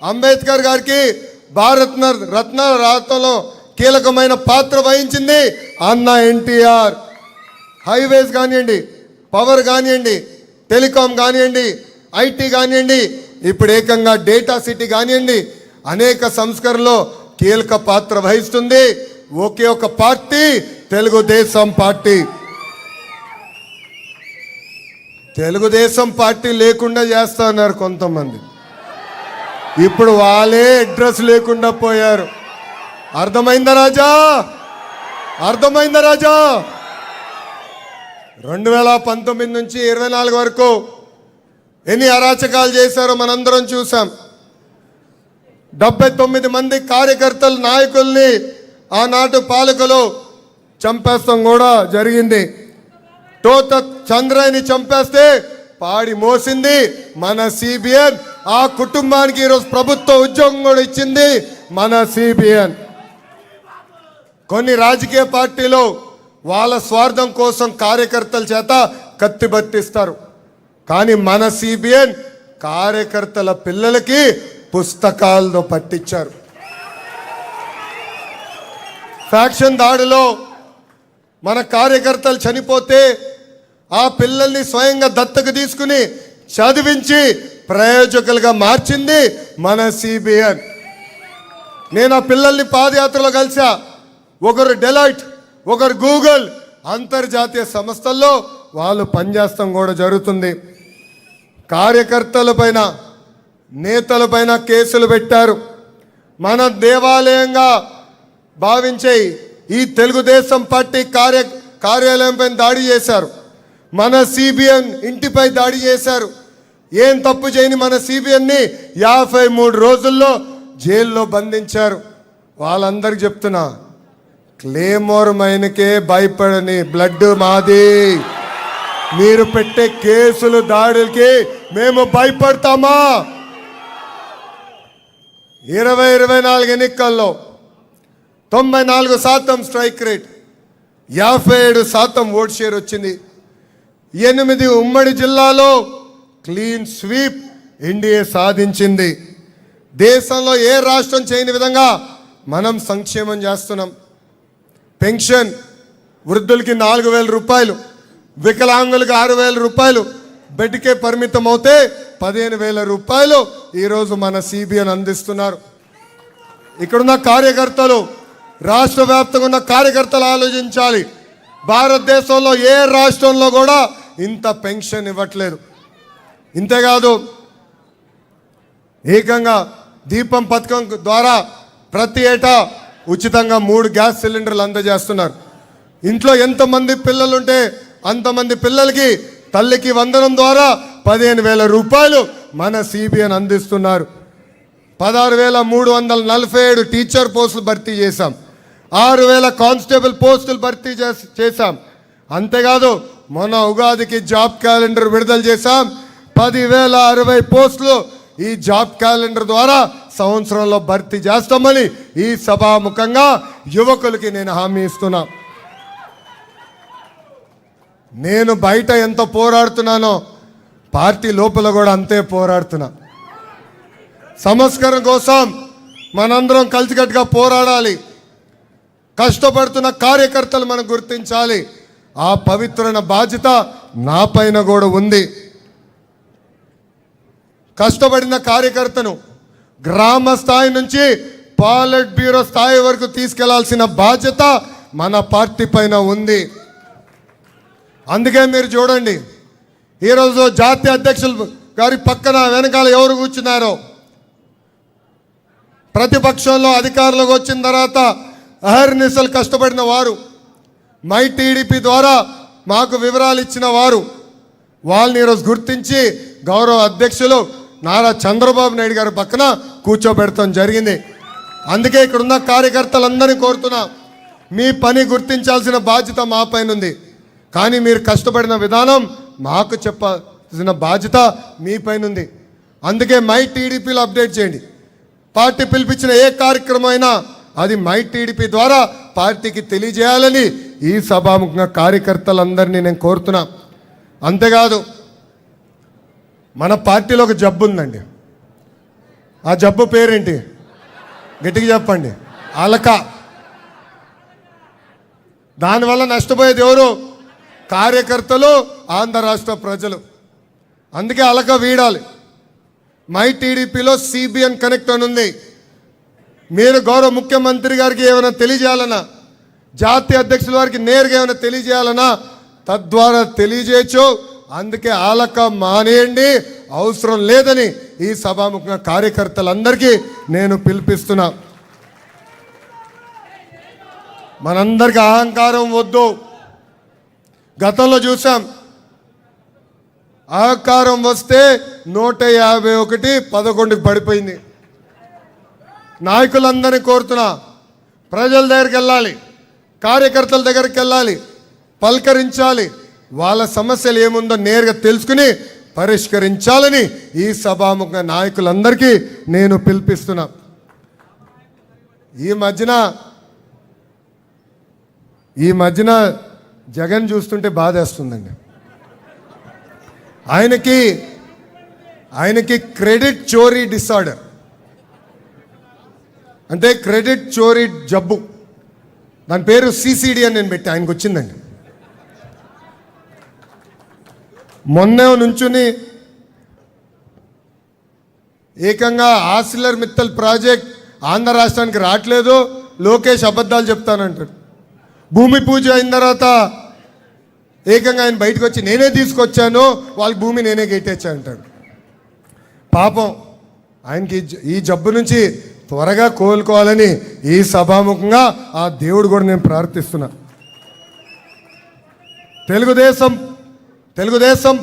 అంబేద్కర్ గారికి భారత రత్న రాతలో కీలకమైన పాత్ర వహించింది అన్న ఎన్టీఆర్. హైవేస్ కానివ్వండి, పవర్ కానివ్వండి, టెలికాం కానివ్వండి, ఐటీ కానివ్వండి, ఇప్పుడు ఏకంగా డేటా సిటీ కానివ్వండి, అనేక సంస్కరణలో కీలక పాత్ర వహిస్తుంది ఒకే ఒక party, Telugu Desam party. Telugu Desam party లేకుండా చేస్తా ఉన్నారు కొంతమంది. ఇప్పుడు వాళ్ళే అడ్రస్ లేకుండా పోయారు. అర్థమైందా రాజా? అర్థమైందా రాజా? 2019 నుంచి 24 వరకు ఎన్ని అరాచకాలు చేశారో మనందరం చూసాం. 79 మంది కార్యకర్తలు, నాయకుల్ని ఆనాటి పాలకులు చంపేస్తాం కూడా జరిగింది. టోత చంద్రయ్యని చంపేస్తే పాడి మోసింది మన సిబిఎన్. ఆ కుటుంబానికి ఈరోజు ప్రభుత్వ ఉద్యోగం కూడా ఇచ్చింది మన సిబిఎన్. కొన్ని రాజకీయ పార్టీలు వాళ్ళ స్వార్థం కోసం కార్యకర్తల చేత కత్తి బట్టిస్తారు. కానీ మన సిబిఎన్ కార్యకర్తల పిల్లలకి పుస్తకాలతో పట్టించారు. ఫ్యాక్షన్ దాడిలో మన కార్యకర్తలు చనిపోతే ఆ పిల్లల్ని స్వయంగా దత్తకు తీసుకుని చదివించి ప్రయోజకులుగా మార్చింది మన సిబిఎన్. నేను ఆ పిల్లల్ని పాదయాత్రలో కలిసా. ఒకరు డెలాయిట్, ఒకరు గూగుల్, అంతర్జాతీయ సంస్థల్లో వాళ్ళు పనిచేస్తాం కూడా జరుగుతుంది. కార్యకర్తలపైన, నేతలపైన కేసులు పెట్టారు. మన దేవాలయంగా భావించే ఈ తెలుగుదేశం పార్టీ కార్యాలయంపై దాడి చేశారు. మన సిబిఎన్ ఇంటిపై దాడి చేశారు. ఏం తప్పు చేయని మన సిబిఎన్ని 53 రోజుల్లో జైల్లో బంధించారు. వాళ్ళందరికీ చెప్తున్నా, క్లేమోర్ మైన్కే భయపడని బ్లడ్ మాది. మీరు పెట్టే కేసులు, దాడులకి మేము భయపడతామా? 2024 ఎన్నికల్లో 94% స్ట్రైక్ రేట్, 57% ఓట్ షేర్ వచ్చింది. 8 ఉమ్మడి జిల్లాలో క్లీన్ స్వీప్ ఎన్డీఏ సాధించింది. దేశంలో ఏ రాష్ట్రం చేయని విధంగా మనం సంక్షేమం చేస్తున్నాం. పెన్షన్ వృద్ధులకి 4,000 రూపాయలు, వికలాంగులకి 6,000 రూపాయలు, బెడ్కే పరిమితం అవుతే 15,000 రూపాయలు ఈరోజు మన సిబిఎన్ అందిస్తున్నారు. ఇక్కడున్న కార్యకర్తలు, రాష్ట్ర వ్యాప్తంగా ఉన్న కార్యకర్తలు ఆలోచించాలి. భారతదేశంలో ఏ రాష్ట్రంలో కూడా ఇంత పెన్షన్ ఇవ్వట్లేదు. ఇంతేకాదు, ఏకంగా దీపం పథకం ద్వారా ప్రతి ఏటా ఉచితంగా 3 గ్యాస్ సిలిండర్లు అందజేస్తున్నారు. ఇంట్లో ఎంతమంది పిల్లలుంటే అంతమంది పిల్లలకి తల్లికి వందనం ద్వారా 15,000 రూపాయలు మన సిబిఎన్ అందిస్తున్నారు. 16,347 టీచర్ పోస్టులు భర్తీ చేశాం. 6,000 కానిస్టేబుల్ పోస్టులు భర్తీ చేశాం. అంతేకాదు, మొన్న ఉగాదికి జాబ్ క్యాలెండర్ విడుదల చేశాం. 10,060 పోస్టులు ఈ జాబ్ క్యాలెండర్ ద్వారా సంవత్సరంలో భర్తీ చేస్తామని ఈ సభాముఖంగా యువకులకి నేను హామీ ఇస్తున్నా. నేను బయట ఎంత పోరాడుతున్నానో పార్టీ లోపల కూడా అంతే పోరాడుతున్నా. సంస్కరణ కోసం మనందరం కలిసికట్టుగా పోరాడాలి. కష్టపడుతున్న కార్యకర్తలు మనం గుర్తించాలి. ఆ పవిత్రమైన బాధ్యత నా పైన కూడా ఉంది. కష్టపడిన కార్యకర్తను గ్రామ స్థాయి నుంచి పాలిట్ బ్యూరో స్థాయి వరకు తీసుకెళ్లాల్సిన బాధ్యత మన పార్టీ పైన ఉంది. అందుకే మీరు చూడండి, ఈరోజు జాతీయ అధ్యక్షులు గారి పక్కన వెనకాల ఎవరు కూర్చున్నారో, ప్రతిపక్షంలో అధికారంలోకి వచ్చిన తర్వాత అహర్నిశలు కష్టపడిన వారు, మై టీడీపీ ద్వారా మాకు వివరాలు ఇచ్చిన వారు, వాళ్ళని ఈరోజు గుర్తించి గౌరవ అధ్యక్షులు నారా చంద్రబాబు నాయుడు గారి పక్కన కూర్చోబెడతాం జరిగింది. అందుకే ఇక్కడున్న కార్యకర్తలందరినీ కోరుతున్నా, మీ పని గుర్తించాల్సిన బాధ్యత మా పైన ఉంది. కానీ మీరు కష్టపడిన విధానం మాకు చెప్పాల్సిన బాధ్యత మీ పైన ఉంది. అందుకే మై టీడీపీలో అప్డేట్ చేయండి. పార్టీ పిలిపించిన ఏ కార్యక్రమం అయినా అది మై టీడీపీ ద్వారా పార్టీకి తెలియజేయాలని ఈ సభాముఖంగా కార్యకర్తలందరినీ నేను కోరుతున్నా. అంతేకాదు, మన పార్టీలో ఒక జబ్బు ఉందండి. ఆ జబ్బు పేరేంటి? గట్టిగా చెప్పండి. అలక. దానివల్ల నష్టపోయేది ఎవరు? కార్యకర్తలు, ఆంధ్ర రాష్ట్ర ప్రజలు. అందుకే అలక వీడాలి. మై టీడీపీలో సిబిఎన్ కనెక్ట్ అని ఉంది. మీరు గౌరవ ముఖ్యమంత్రి గారికి ఏమైనా తెలియజేయాలన్నా, జాతీయ అధ్యక్షుల వారికి నేరుగా ఏమైనా తెలియజేయాలన్నా తద్వారా తెలియజేయచ్చు. అందుకే అలక మానేయండి, అవసరం లేదని ఈ సభాముఖంగా కార్యకర్తలందరికీ నేను పిలిపిస్తున్నా. మనందరికీ అహంకారం వద్దు. గతంలో చూసాం, అహంకారం వస్తే 151 11కి పడిపోయింది. నాయకులందరినీ కోరుతున్నా, ప్రజల దగ్గరికి వెళ్ళాలి, కార్యకర్తల దగ్గరికి వెళ్ళాలి, పలకరించాలి, వాళ్ళ సమస్యలు ఏముందో నేరుగా తెలుసుకుని పరిష్కరించాలని ఈ సభాముఖ నాయకులందరికీ నేను పిలిపిస్తున్నా. ఈ మధ్యన జగన్ చూస్తుంటే బాధేస్తుందండి. ఆయనకి క్రెడిట్ చోరీ డిసార్డర్, అంటే క్రెడిట్ చోరీ జబ్బు. దాని పేరు సిసిడి అని నేను పెట్టి ఆయనకు వచ్చిందండి. మొన్నే నుంచుని ఏకంగా ఆసిలర్ మిత్తల్ ప్రాజెక్ట్ ఆంధ్ర రాష్ట్రానికి రావట్లేదు, లోకేష్ అబద్ధాలు చెప్తానంటాడు. భూమి పూజ అయిన తర్వాత ఏకంగా ఆయన బయటకు వచ్చి నేనే తీసుకొచ్చాను, వాళ్ళ భూమి నేనే గెట్టేచ్చా అంటాడు. పాపం ఆయనకి ఈ జబ్బు నుంచి త్వరగా కోలుకోవాలని ఈ సభాముఖంగా ఆ దేవుడు కూడా నేను ప్రార్థిస్తున్నా. తెలుగుదేశం